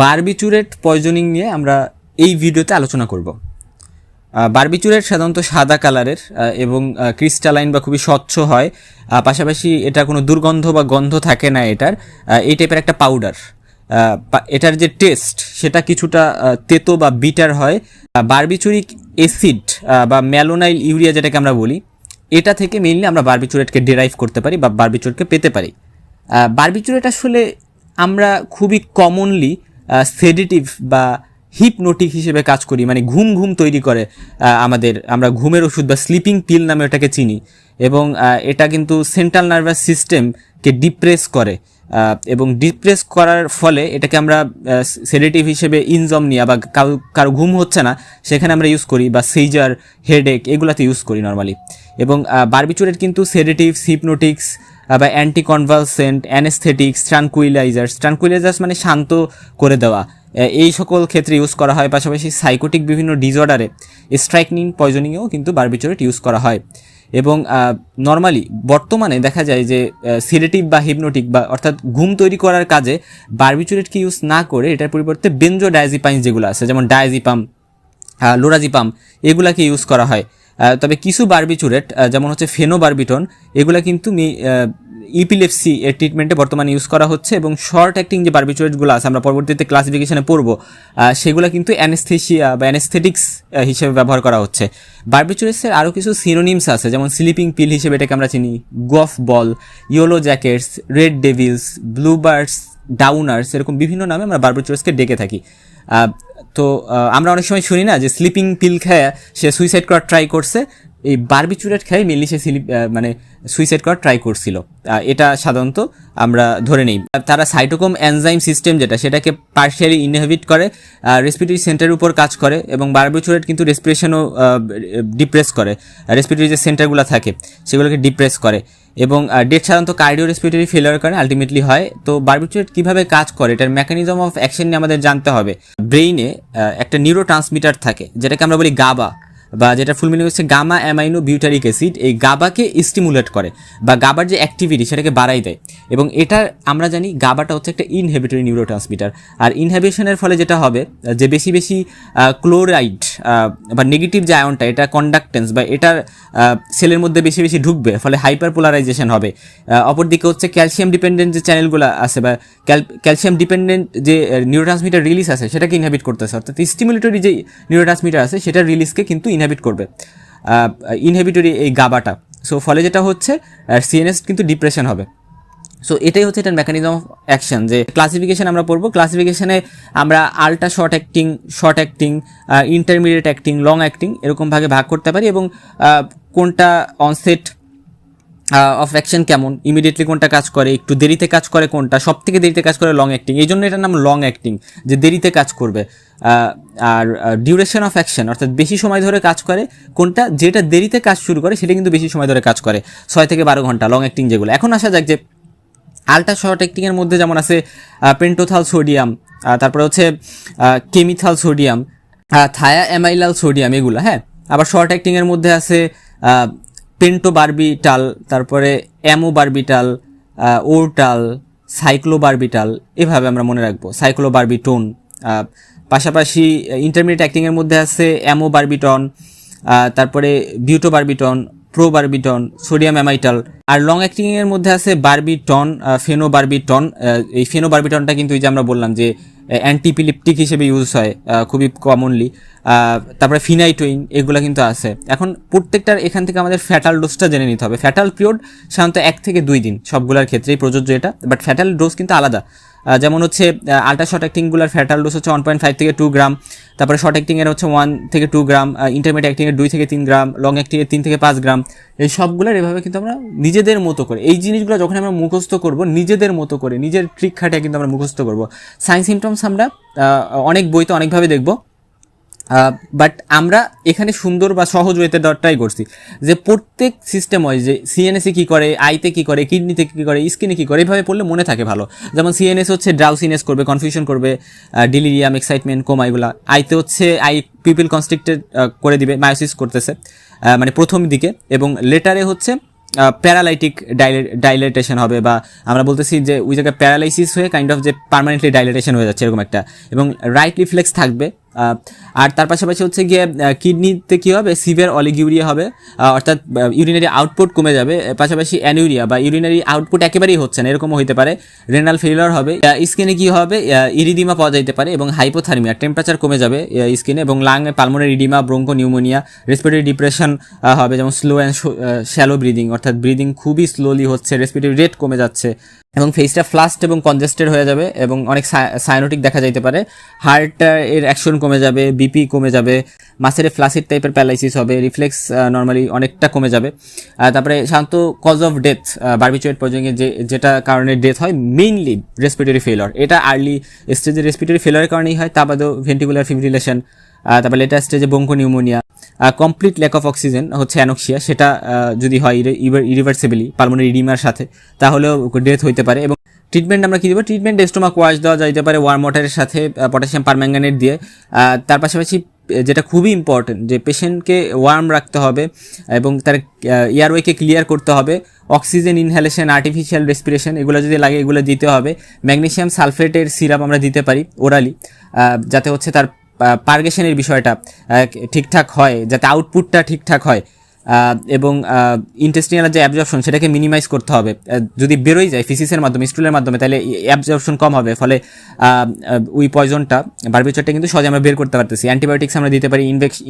Barbiturate poisoning নিয়ে আমরা এই ভিডিওতে আলোচনা করব। বারবিচুরেট সাধারণত সাদা কালারের এবং ক্রিস্টালাইন বা খুবই স্বচ্ছ হয়, পাশাপাশি এটা কোনো দুর্গন্ধ বা গন্ধ থাকে না এটার। এই টাইপের একটা পাউডার। এটার যে টেস্ট সেটা কিছুটা তেতো বা বিটার হয়। বারবিচুরিক অ্যাসিড বা ম্যালোনাইল ইউরিয়া যেটাকে আমরা বলি, এটা থেকে মেইনলি আমরা বারবিচুরেটকে ডেরাইভ করতে পারি বা বারবিচুরেটকে পেতে পারি। বারবিচুরেট আসলে আমরা খুবই কমনলি সেডেটিভ বা হিপনোটিক হিসেবে কাজ করি, মানে ঘুম তৈরি করে আমরা ঘুমের ওষুধ বা স্লিপিং পিল নামে ওটাকে চিনি। এবং এটা কিন্তু সেন্ট্রাল নার্ভাস সিস্টেমকে ডিপ্রেস করে, এবং ডিপ্রেস করার ফলে এটাকে আমরা সেডেটিভ হিসেবে ইনজমনিয়া বা কারো ঘুম হচ্ছে না সেখানে আমরা ইউজ করি, বা সেইজার, হেডেক এগুলাতে ইউজ করি নর্মালি। এবং বারবিচুরেট কিন্তু সেডেটিভস, হিপনোটিক্স বা অ্যান্টিকনভালসেন্ট, অ্যানেস্থেটিক্স, ট্রানকুইলাইজার্স মানে শান্ত করে দেওয়া, এই সকল ক্ষেত্রে ইউজ করা হয়। পাশাপাশি সাইকোটিক বিভিন্ন ডিসঅর্ডারে, স্ট্রাইকনিং পয়জনিংয়েও কিন্তু বারবিচুরেট ইউজ করা হয়। এবং নর্মালি বর্তমানে দেখা যায় যে সেডেটিভ বা হিপনোটিক বা অর্থাৎ ঘুম তৈরি করার কাজে বারবিচুরেটকে ইউজ না করে এটার পরিবর্তে বেনজোডায়াজিপাইন যেগুলো আছে, যেমন ডায়াজিপাম, লোরাজিপাম, এগুলাকে ইউজ করা হয়। তবে কিছু বারবিচুরেট যেমন হচ্ছে ফেনোবারবিটন, এগুলা কিন্তু ইপিলেপসি এর ট্রিটমেন্টে বর্তমানে ইউজ করা হচ্ছে। এবং শর্ট অ্যাক্টিং যে বারবিচুরেটগুলো আছে, আমরা পরবর্তীতে ক্লাসিফিকেশনে পড়বো, সেগুলো কিন্তু অ্যানেস্থেশিয়া বা অ্যানেস্থেটিক্স হিসেবে ব্যবহার করা হচ্ছে। বারবিচুরেটসের আরও কিছু সিনোনিমস আছে, যেমন স্লিপিং পিল হিসেবে এটাকে আমরা চিনি, গফ বল, ইয়েলো জ্যাকেটস, রেড ডেভিলস, ব্লুবার্ডস, ডাউনার্স, এরকম বিভিন্ন নামে আমরা বারবিচুরেটসকে ডেকে থাকি। তো আমরা অনেক সময় শুনি না যে স্লিপিং পিল খেয়ে সে সুইসাইড করার ট্রাই করছে, এই বারবিচুরেট খেয়ে মেনলি সে সুইসাইড করার ট্রাই করছিল, এটা সাধারণত আমরা ধরে নিই। তারা সাইটোক্রোম এনজাইম সিস্টেম সেটাকে পার্শিয়ালি ইনহিবিট করে, রেসপিরেটরি সেন্টারের উপর কাজ করে। এবং বারবিচুরেট কিন্তু রেসপিরেশনও ডিপ্রেস করে, রেসপিরেটরি যে সেন্টারগুলো থাকে সেগুলোকে ডিপ্রেস করে। এবং ডেথ সাধারণত কার্ডিও রেসপিরেটরি ফেলিওর কারণে আলটিমেটলি হয়। তো বারবিচুরেট কীভাবে কাজ করে, এটার মেকানিজম অফ অ্যাকশন নিয়ে আমাদের জানতে হবে। ব্রেইনে একটা নিউরো ট্রান্সমিটার থাকে যেটাকে আমরা বলি গাবা, বা যেটা ফুল মিনিং হচ্ছে গামা অ্যামাইনো বিউটারিক অ্যাসিড। এই গাবাকে স্টিমুলেট করে বা গাবার যে অ্যাক্টিভিটি সেটাকে বাড়াই দেয়। এবং এটা আমরা জানি গাবাটা হচ্ছে একটা ইনহিবিটরি নিউরো ট্রান্সমিটার। আর ইনহিবিশনের ফলে যেটা হবে যে বেশি বেশি ক্লোরাইড বা নেগেটিভ যে আয়নটা, এটা কন্ডাক্টেন্স বা এটার সেলের মধ্যে বেশি বেশি ঢুকবে, ফলে হাইপার পোলারাইজেশন হবে। অপরদিকে হচ্ছে ক্যালসিয়াম ডিপেন্ডেন্ট যে চ্যানেলগুলো আছে বা ক্যালসিয়াম ডিপেন্ডেন্ট যে নিউরো ট্রান্সমিটার রিলিজ আছে সেটাকে ইনহিবিট করতেছে, অর্থাৎ স্টিমুলেটরি যে নিউরো ট্রান্সমিটার আছে সেটার রিলিজকে কিন্তু ইনহিবিট করবে, ইনহিবিটরি এই গাবাটা। সো ফলে যেটা হচ্ছে সিএনএস কিন্তু ডিপ্রেশন হবে। সো এটাই হচ্ছে এটার মেকানিজম অফ অ্যাকশন। যে ক্লাসিফিকেশন আমরা পড়বো, ক্লাসিফিকেশনে আমরা ultra short acting, intermediate acting, long acting এরকম ভাগে ভাগ করতে পারি। এবং কোনটা অনসেট অফ অ্যাকশন কেমন, ইমিডিয়েটলি কোনটা কাজ করে, একটু দেরিতে কাজ করে কোনটা, সব থেকে দেরিতে কাজ করে লং অ্যাক্টিং, এই জন্য এটার নাম লং অ্যাক্টিং, যে দেরিতে কাজ করবে। আর ডিউরেশন অফ অ্যাকশন অর্থাৎ বেশি সময় ধরে কাজ করে কোনটা, যেটা দেরিতে কাজ শুরু করে সেটা কিন্তু বেশি সময় ধরে কাজ করে, 6 থেকে 12 ঘন্টা লং অ্যাক্টিং যেগুলো। এখন আসা যাক যে আল্ট্রা শর্ট অ্যাক্টিংয়ের মধ্যে যেমন আছে পেন্টোথাল সোডিয়াম, তারপরে হচ্ছে কেমিথাল সোডিয়াম, থায়া অ্যামাইলাল সোডিয়াম, এগুলো। হ্যাঁ, আবার শর্ট অ্যাক্টিংয়ের মধ্যে আছে পেন্টোবারবিটাল, তারপরে অ্যামোবারবিটাল, ওরটাল, সাইক্লোবারবিটাল, এভাবে আমরা মনে রাখবো, সাইক্লোবারবিটোন। পাশাপাশি ইন্টারমিডিয়েট অ্যাক্টিংয়ের মধ্যে আছে অ্যামোবারবিটন, তারপরে বিউটোবারবিটন, প্রোবারবিটন, সোডিয়াম অ্যামাইটাল। আর লং অ্যাক্টিংয়ের মধ্যে আছে বারবিটন, ফেনোবারবিটন। এই ফেনোবারবিটনটা কিন্তু এই যে আমরা বললাম যে অ্যান্টিপিলিপটিক হিসেবে ইউজ হয় খুবই কমনলি। তারপরে ফিনাইটোইন, এগুলো কিন্তু আছে। এখন প্রত্যেকটার এখান থেকে আমাদের ফ্যাটাল ডোজটা জেনে নিতে হবে। ফ্যাটাল পিরিয়ড সাধারণত 1 থেকে 2 দিন, সবগুলোর ক্ষেত্রেই প্রযোজ্য এটা, বাট ফ্যাটাল ডোজ কিন্তু আলাদা। যেমন হচ্ছে আল্ট্রা শর্ট অ্যাক্টিংগুলোর ফ্যাটাল ডোজ হচ্ছে 1.5 থেকে 2 গ্রাম, তারপরে শর্ট অ্যাক্টিংয়ের হচ্ছে 1 থেকে 2 গ্রাম, ইন্টারমিডিয়েট অ্যাক্টিংয়ের 2 থেকে 3 গ্রাম, লং অ্যাক্টিংয়ের 3 থেকে 5 গ্রাম। এই সবগুলোর এভাবে কিন্তু আমরা নিজেদের মতো করে, এই জিনিসগুলো যখন আমরা মুখস্থ করব নিজেদের মতো করে, নিজের ট্রিক খাটিয়ে কিন্তু আমরা মুখস্থ করব। সাইন সিমটমস আমরা অনেক বইতে অনেকভাবে দেখব, বাট আমরা এখানে সুন্দর বা সহজ ওয়েতে ট্রাই করছি যে প্রত্যেক সিস্টেম হয় যে সিএনএসে কী করে, আইতে কী করে, কিডনিতে কী করে, স্কিনে কী করে, এইভাবে পড়লে মনে থাকে ভালো। যেমন সিএনএস হচ্ছে ড্রাউসিনেস করবে, কনফিউশন করবে, ডিলিরিয়াম, এক্সাইটমেন্ট, কোমা, এগুলা। আইতে হচ্ছে আই পিপিল কনস্ট্রিক্টেড করে দিবে, মায়োসিস করতেছে মানে প্রথম দিকে। এবং লেটারে হচ্ছে প্যারালাইটিক ডাইলেটেশন হবে, বা আমরা বলতেছি যে ওই জায়গায় প্যারালাইসিস হয়ে কাইন্ড অফ যে পার্মানেন্টলি ডাইলেটেশন হয়ে যাচ্ছে এরকম একটা, এবং রাইট রিফ্লেক্স থাকবে। আর তার পাশাপাশি হচ্ছে গিয়ে কিডনিতে কী হবে, সিভিয়ার অলিগিউরিয়া হবে, অর্থাৎ ইউরিনারি আউটপুট কমে যাবে, পাশাপাশি অ্যানিউরিয়া বা ইউরিনারি আউটপুট একেবারেই হচ্ছে না এরকমও হতে পারে, রেনাল ফেলিওর হবে, স্কিনে কী হবে, ইরিডিমা পাওয়া যেতে পারে এবং হাইপোথার্মিয়া, টেম্পারেচার কমে যাবে স্কিনে, এবং লাংয়ে pulmonary oedema, bronchopneumonia, respiratory depression হবে, যেমন স্লো অ্যান্ড শ্যালো ব্রিদিং, অর্থাৎ ব্রিদিং খুবই স্লোলি হচ্ছে, রেসপিরেটরি রেট কমে যাচ্ছে, এবং ফেসটা ফ্লাস্ট এবং কনজেস্টেড হয়ে যাবে, এবং অনেক সায়ানোটিক দেখা যেতে পারে, হার্ট এর অ্যাকশন কমে যাবে, বিপি কমে যাবে, মাসেরে ফ্লাসিড টাইপের প্যারালাইসিস হবে, রিফ্লেক্স নর্মালি অনেকটা কমে যাবে। তারপরে সাধারণত কজ অফ ডেথ বারবিচুরেট পয়জনিংয়ে যেটা কারণে ডেথ হয়, মেইনলি রেসপিরেটরি ফেলিওর, এটা আর্লি স্টেজে রেসপিরেটরি ফেলিওরের কারণেই হয়, তা বাদেও ভেন্টিকুলার ফিব্রিলেশন, তারপরে লেটার স্টেজে bronchopneumonia, complete lack of oxygen হচ্ছে অ্যানোক্সিয়া, সেটা যদি হয় ইরিভার্সিবলি পালমোনারি ইডিমার সাথে, তাহলেও ডেথ হইতে পারে। এবং ট্রিটমেন্ট আমরা কী দেবো, ট্রিটমেন্ট স্টোমাক ওয়াশ দেওয়া যাইতে পারে ওয়ার্ম ওয়াটারের সাথে পটাশিয়াম পারম্যাঙ্গানেট দিয়ে। তার পাশাপাশি যেটা খুবই ইম্পর্টেন্ট, যে পেশেন্টকে ওয়ার্ম রাখতে হবে এবং তার এয়ারওয়েকে ক্লিয়ার করতে হবে, অক্সিজেন ইনহেলেশন, আর্টিফিশিয়াল রেসপিরেশন এগুলো যদি লাগে এগুলো দিতে হবে। ম্যাগনেসিয়াম সালফেটের সিরাপ আমরা দিতে পারি ওরালি, যাতে হচ্ছে তার পারগেশনের বিষয়টা ঠিকঠাক হয়, যাতে আউটপুটটা ঠিকঠাক হয়, এবং ইন্টেস্টিনাল যে অ্যাবজর্পশন সেটাকে মিনিমাইজ করতে হবে। যদি বেরোই যায় ফিসিসের মাধ্যমে, স্টুলের মাধ্যমে, তাহলে অ্যাবজর্পশন কম হবে, ফলে ওই পয়জনটা বারবিচুরেটটা কিন্তু সহজে আমরা বের করতে পারতেছি। অ্যান্টিবায়োটিক্স আমরা দিতে পারি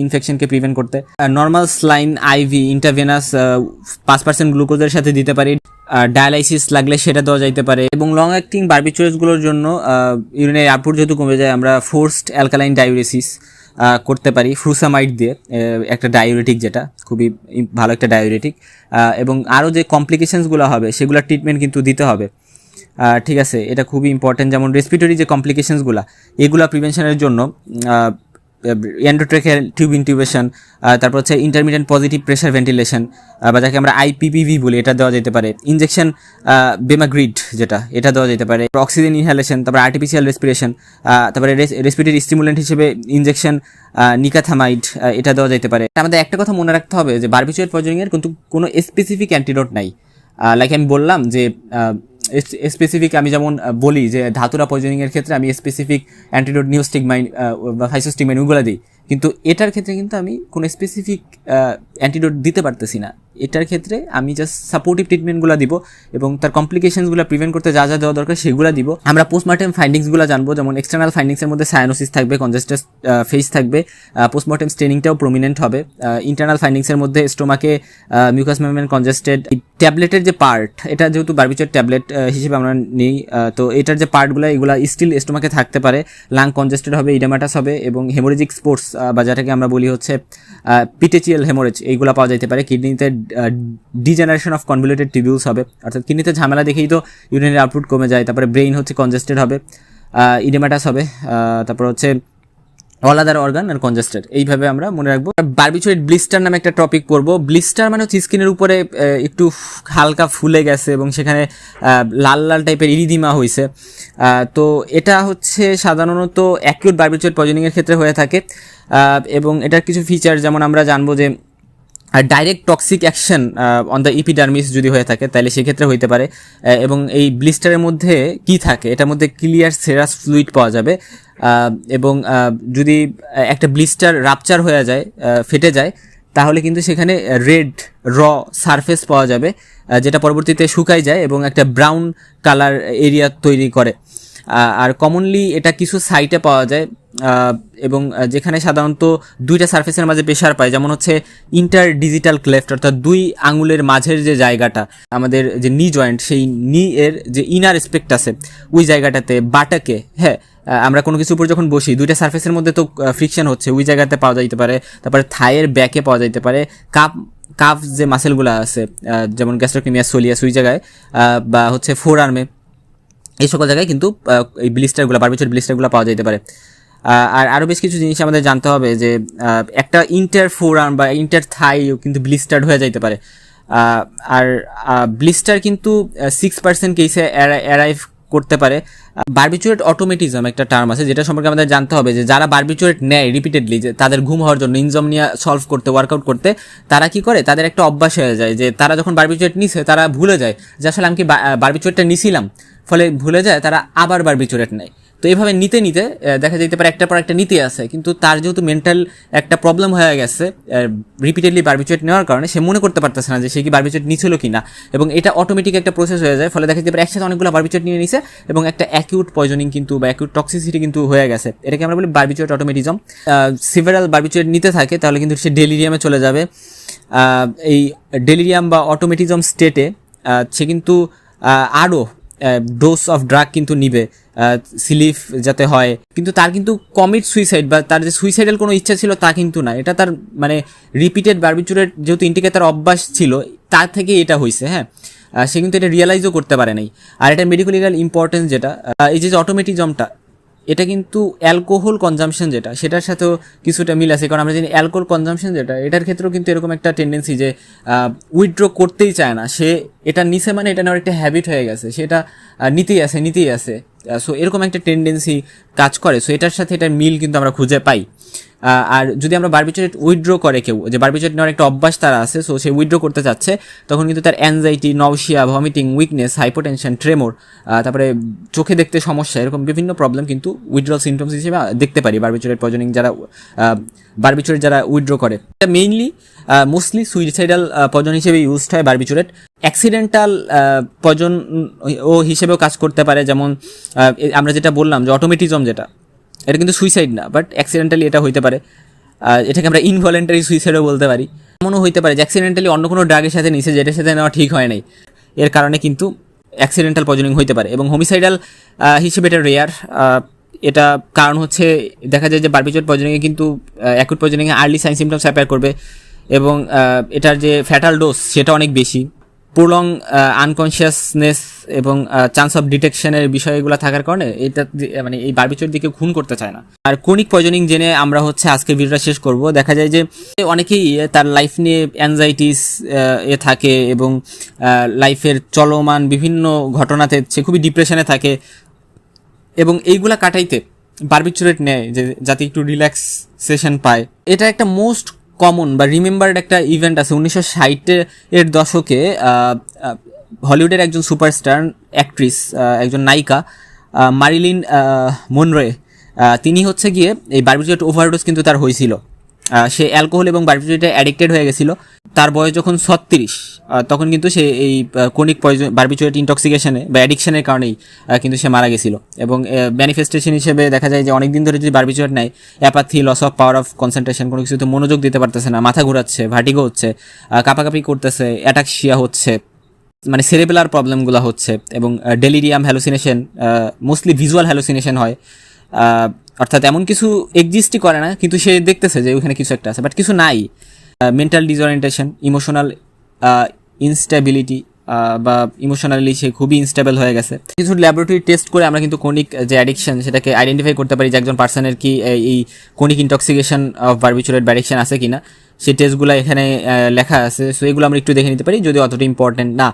ইনফেকশনকে প্রিভেন্ট করতে, নর্মাল স্লাইন আইভি ইন্টারভেনাস 5% গ্লুকোজের সাথে দিতে পারি, ডায়ালাইসিস লাগলে সেটা দেওয়া যাইতে পারে। এবং লং অ্যাক্টিং বারবিচুরেটসগুলোর জন্য ইউরিনারি আউটপুট যেহেতু কমে যায়, আমরা ফোর্সড অ্যালকালাইন ডাইউরেসিস করতে পারি ফ্রুসামাইড দিয়ে, একটা ডায়ুরেটিক, যেটা খুবই ভালো একটা ডায়ুরেটিক, এবং আরও যে কমপ্লিকেশনসগুলো হবে সেগুলোর ট্রিটমেন্ট কিন্তু দিতে হবে। ঠিক আছে, এটা খুবই ইম্পর্টেন্ট। যেমন রেসপিরেটরি যে কমপ্লিকেশনসগুলো, এগুলো প্রিভেনশনের জন্য এন্ডোট্রেকিয়াল টিউব ইনটিউবেশন, তারপর হচ্ছে ইন্টারমিডিয়েন্ট পজিটিভ প্রেশার ভেন্টিলেশন, বা যাকে আমরা আইপিপিভি বলি, এটা দেওয়া যেতে পারে। ইনজেকশন বেমাগ্রিড যেটা, এটা দেওয়া যেতে পারে। অক্সিজেন ইনহেলেশন, তারপরে আর্টিফিশিয়াল রেসপিরেশন, তারপরে রেসপিরেটরি স্টিমুলেন্ট হিসেবে ইনজেকশন নিকাথামাইড, এটা দেওয়া যেতে পারে। আমাদের একটা কথা মনে রাখতে হবে যে বারবিচুরেট পয়জনিংয়ের কিন্তু কোনো স্পেসিফিক অ্যান্টিডোট নাই। লাইক আমি বললাম যে স্পেসিফিক, আমি যেমন বলি যে ধাতুরা পয়জনিংয়ের ক্ষেত্রে আমি স্পেসিফিক অ্যান্টিডোট নিওস্টিগমাইন বা ফাইসোস্টিগমাইন ওগুলো দিই, কিন্তু এটার ক্ষেত্রে কিন্তু আমি কোনো স্পেসিফিক অ্যান্টিডোট দিতে পারতেছি না। এটার ক্ষেত্রে আমি জাস্ট সাপোর্টিভ ট্রিটমেন্টগুলো দিব এবং তার কমপ্লিকেশনসগুলো প্রিভেন্ট করতে যা যা দেওয়া দরকার সেগুলো দিব। আমরা পোস্টমর্টেম ফাইন্ডিংসগুলো জানবো, যেমন এক্সটার্নাল ফাইন্ডিংসের মধ্যে সায়ানোসিস থাকবে, কনজেস্টেড ফেস থাকবে, পোস্টমর্টেম স্টেনিংটাও প্রমিনেন্ট হবে। ইন্টারনাল ফাইন্ডিংসের মধ্যে স্টোমাকে মিউকাস মেমব্রেন কনজেস্টেড, ট্যাবলেটের যে পার্ট, এটা যেহেতু বারবিচুরেট ট্যাবলেট হিসেবে আমরা নিই, তো এটার যে পার্টগুলো এগুলো স্টিল স্টোমাকে থাকতে পারে, লাং কনজেস্টেড হবে, ইডেমাটাস হবে, এবং হেমোরেজিক স্পোর্টস বা যেটাকে আমরা বলি হচ্ছে পিটেচিয়াল হেমোরেজ, এইগুলো পাওয়া যেতে পারে। কিডনিতে ডিজেনারেশন অফ কনভলিউটেড টিবিউলস হবে, অর্থাৎ কিডনিতে ঝামেলা দেখেই তো ইউরিনারি আউটপুট কমে যায়। তারপরে ব্রেইন হচ্ছে কনজেস্টেড হবে, ইডেমাটাস হবে, তারপর হচ্ছে অল আদার অর্গান আর কনজেস্টেড। এইভাবে আমরা মনে রাখবো। বারবিচুরেট ব্লিস্টার নামে একটা টপিক পড়বো। ব্লিস্টার মানে হচ্ছে স্কিনের উপরে একটু হালকা ফুলে গেছে এবং সেখানে লাল লাল টাইপের ইরিদিমা হয়েছে। তো এটা হচ্ছে সাধারণত অ্যাকিউট বারবিচুরেট পয়জনিংয়ের ক্ষেত্রে হয়ে থাকে, এবং এটার কিছু ফিচার যেমন আমরা জানবো যে direct toxic action on the epidermis যদি হয়ে থাকে তাহলে সেক্ষেত্রে হইতে পারে। এবং এই ব্লিস্টারের মধ্যে কি থাকে, এটার মধ্যে ক্লিয়ার সেরাস ফ্লুইড পাওয়া যাবে, এবং যদি একটা ব্লিস্টার রাপচার হয়ে যায়, ফেটে যায়, তাহলে কিন্তু সেখানে রেড র সারফেস পাওয়া যাবে, যেটা পরবর্তীতে শুকায় যায় এবং একটা ব্রাউন কালার এরিয়া তৈরি করে। আর কমনলি এটা কিছু সাইটে পাওয়া যায়, এবং যেখানে সাধারণত দুইটা সারফেসের মাঝে প্রেশার পায়, যেমন হচ্ছে ইন্টার ডিজিটাল ক্লেফট, অর্থাৎ দুই আঙুলের মাঝের যে জায়গাটা, আমাদের যে নি জয়েন্ট, সেই নি এর যে ইনার স্পেক্ট আছে ওই জায়গাটাতে, বাটাকে, হ্যাঁ, আমরা কোনো কিছুর উপর যখন বসি দুইটা সারফেসের মধ্যে তো ফ্রিকশন হচ্ছে, ওই জায়গাতে পাওয়া যাইতে পারে। তারপরে থাইয়ের ব্যাকে পাওয়া যাইতে পারে, কাফ যে মাসেলগুলো আছে যেমন গ্যাস্ট্রোক্লেমিয়াস সোলিয়াস ওই জায়গায়, বা হচ্ছে ফোর আর্মে, এই সকল জায়গায় কিন্তু এই ব্লিস্টারগুলো, বারবিচুরেট ব্লিস্টারগুলো পাওয়া যেতে পারে। আর আরও বেশ কিছু জিনিস আমাদের জানতে হবে, যে একটা ইন্টার ফোর আর্ম বা ইন্টার থাইও কিন্তু ব্লিস্টার্ড হয়ে যাইতে পারে। আর ব্লিস্টার কিন্তু 6% কেসে অ্যারাইভ করতে পারে। বারবিচুরেট অটোমেটিজম একটা টার্ম আছে যেটা সম্পর্কে আমাদের জানতে হবে, যে যারা বারবিচুরেট নেয় রিপিটেডলি, যে তাদের ঘুম হওয়ার জন্য, ইনজমনিয়া সলভ করতে, ওয়ার্কআউট করতে, তারা কি করে, তাদের একটা অভ্যাস হয়ে যায় যে তারা যখন বারবিচুরেট নিছে তারা ভুলে যায় যে আসলে আমি কি বারবিচুরেটটা নিছিলাম, ফলে ভুলে যায়, তারা আবার বারবিচুরেট নেয়। তো এইভাবে নিতে নিতে দেখা যেতে পারে একটার পর একটা নিতে আসে, কিন্তু তার যেহেতু মেন্টাল একটা প্রবলেম হয়ে গেছে রিপিটেডলি বারবিচুরেট নেওয়ার কারণে, সে মনে করতে পারতেছে না যে সে কি বারবিচুরেট নিছিল কি না, এবং এটা অটোমেটিক একটা প্রসেস হয়ে যায়। ফলে দেখা যেতে পারে একসাথে অনেকগুলো বারবিচুরেট নিয়ে নিছে এবং একটা অ্যাকিউট পয়জনিং কিন্তু বা অ্যাকিউট টক্সিসিটি কিন্তু হয়ে গেছে। এটাকে আমরা বলি বারবিচুরেট অটোমেটিজম। সিভারাল বারবিচুরেট নিতে থাকে তাহলে কিন্তু সে ডেলিরিয়ামে চলে যাবে। এই ডেলিরিয়াম বা অটোমেটিজম স্টেটে সে কিন্তু আরও ডোজ অফ ড্রাগ কিন্তু নিবে সিলিফ যাতে হয়, কিন্তু তার কিন্তু কমিট সুইসাইড বা তার যে সুইসাইডাল কোনো ইচ্ছা ছিল তা কিন্তু না, এটা তার মানে রিপিটেড বারবিচুরেট যেহেতু ইন্টিকে তার অভ্যাস ছিল তার থেকে এটা হয়েছে। হ্যাঁ, সে কিন্তু এটা রিয়েলাইজও করতে পারে নাই। আর এটা মেডিকেল লিগাল ইম্পর্টেন্স যেটা, এই যে অটোমেটিজমটা, এটা কিন্তু অ্যালকোহল কনজামশন যেটা, সেটার সাথেও কিছুটা মিল আছে। কারণ আমরা জানি অ্যালকোহল কনজামশন যেটা, এটার ক্ষেত্রেও কিন্তু এরকম একটা টেন্ডেন্সি যে উইথড্র করতেই চায় না সে, এটা নিছে মানে এটা নেওয়ার একটা হ্যাবিট হয়ে গেছে, সেটা নিতেই আসে। সো এরকম একটা টেন্ডেন্সি কাজ করে। সো এটার সাথে এটার মিল কিন্তু আমরা খুঁজে পাই। আর যদি আমরা বারবিচুরেট উইথড্র করে কেউ, যে বারবিচুরেট নেওয়ার একটা অভ্যাস তার আছে, সো সে উইথড্র করতে চাচ্ছে, তখন কিন্তু তার anxiety, nausea, vomiting, weakness, hypotension, tremor, তারপরে চোখে দেখতে সমস্যা, এরকম বিভিন্ন প্রবলেম কিন্তু উইথড্রল সিমটমস হিসেবে দেখতে পারি বারবিচুরেট পয়জনিং বারবিচুরেট যারা উইথড্র করে। এটা মেইনলি মোস্টলি সুইসাইডাল পয়জন হিসেবে ইউজড হয় বারবিচুরেট। অ্যাক্সিডেন্টাল পয়জন ও হিসেবেও কাজ করতে পারে, যেমন আমরা যেটা বললাম যে অটোমেটিজম যেটা, এটা কিন্তু সুইসাইড না, বাট অ্যাক্সিডেন্টালি এটা হইতে পারে। এটাকে আমরা ইনভলেন্টারি সুইসাইডও বলতে পারি। এমনও হইতে পারে যে অ্যাক্সিডেন্টালি অন্য কোনো ড্রাগের সাথে নিচে, যেটার সাথে নেওয়া ঠিক হয় নাই, এর কারণে কিন্তু অ্যাক্সিডেন্টাল পয়জনিং হইতে পারে। এবং হোমিসাইডাল হিসেবে এটা রেয়ার। এটা কারণ হচ্ছে দেখা যায় যে বারবিচুরেট পয়জনিংয়ে কিন্তু অ্যাকুট পয়জনিংয়ে আর্লি সাইন সিমটমস অ্যাপিয়ার করবে, এবং এটার যে ফ্যাটাল ডোজ সেটা অনেক বেশি। প্রলং আনকনসিয়াসনেস এবং চান্স অফ ডিটেকশনের বিষয়গুলো থাকার কারণে এটা মানে এই বারবিচুরেট দিকে খুন করতে চায় না। আর ক্রনিক পয়জনিং জেনে আমরা হচ্ছে আজকের ভিডিওটা শেষ করব। দেখা যায় যে অনেকেই তার লাইফ নিয়ে অ্যাংজাইটিস থাকে এবং লাইফের চলমান বিভিন্ন ঘটনাতে সে খুবই ডিপ্রেশনে থাকে, এবং এইগুলা কাটাইতে বারবিচুরেট নেয় যে যাতে একটু রিল্যাক্সেশন পায়। এটা একটা মোস্ট কমন বা রিমেম্বার্ড একটা ইভেন্ট আছে 1960-এর দশকে। হলিউডের একজন সুপারস্টার অ্যাক্ট্রেস, একজন নায়িকা মারিলিন মনরে, তিনি হচ্ছে গিয়ে এই বারবিচুরেট ওভারডোজ কিন্তু তার হয়েছিল। সে অ্যালকোহল এবং বারবিচুরেটে অ্যাডিক্টেড হয়ে গেছিল। তার বয়স যখন 36, তখন কিন্তু সে এই ক্রনিক বারবিচুরেট ইনটক্সিকেশনে বা অ্যাডিকশনের কারণেই কিন্তু সে মারা গেছিল। এবং ম্যানিফেস্টেশন হিসেবে দেখা যায় যে অনেকদিন ধরে যদি বারবিচুরেট নেয়, apathy, loss of power of concentration, কোনো কিছুতে মনোযোগ দিতে পারতেছে না, মাথা ঘোরাচ্ছে, ভার্টিগো হচ্ছে, কাঁপাকাঁপি করতেছে, অ্যাটাক্সিয়া হচ্ছে, মানে সেরেবেলার প্রবলেমগুলো হচ্ছে, এবং delirium, hallucination, mostly visual hallucination হয়। অর্থাৎ এমন কিছু এক্সিস্টই করে না, কিন্তু সে দেখতেছে যে ওখানে কিছু একটা আছে, বাট কিছু নাই। মেন্টাল ডিসঅরিয়েন্টেশন, ইমোশনাল ইনস্টেবিলিটি, বা ইমোশনালি সে খুবই ইনস্টেবল হয়ে গেছে। কিছু ল্যাবরেটরি টেস্ট করে আমরা কিন্তু ক্রনিক যে অ্যাডিকশন সেটাকে আইডেন্টিফাই করতে পারি যে একজন পার্সনের কি এই ক্রনিক ইনটক্সিকেশন অফ বারবিচুরেট বা অ্যাডিকশন আছে কিনা। সেই টেস্টগুলো এখানে লেখা আছে, সো এগুলো আমরা একটু দেখে নিতে পারি, যদিও অতটা ইম্পর্টেন্ট না।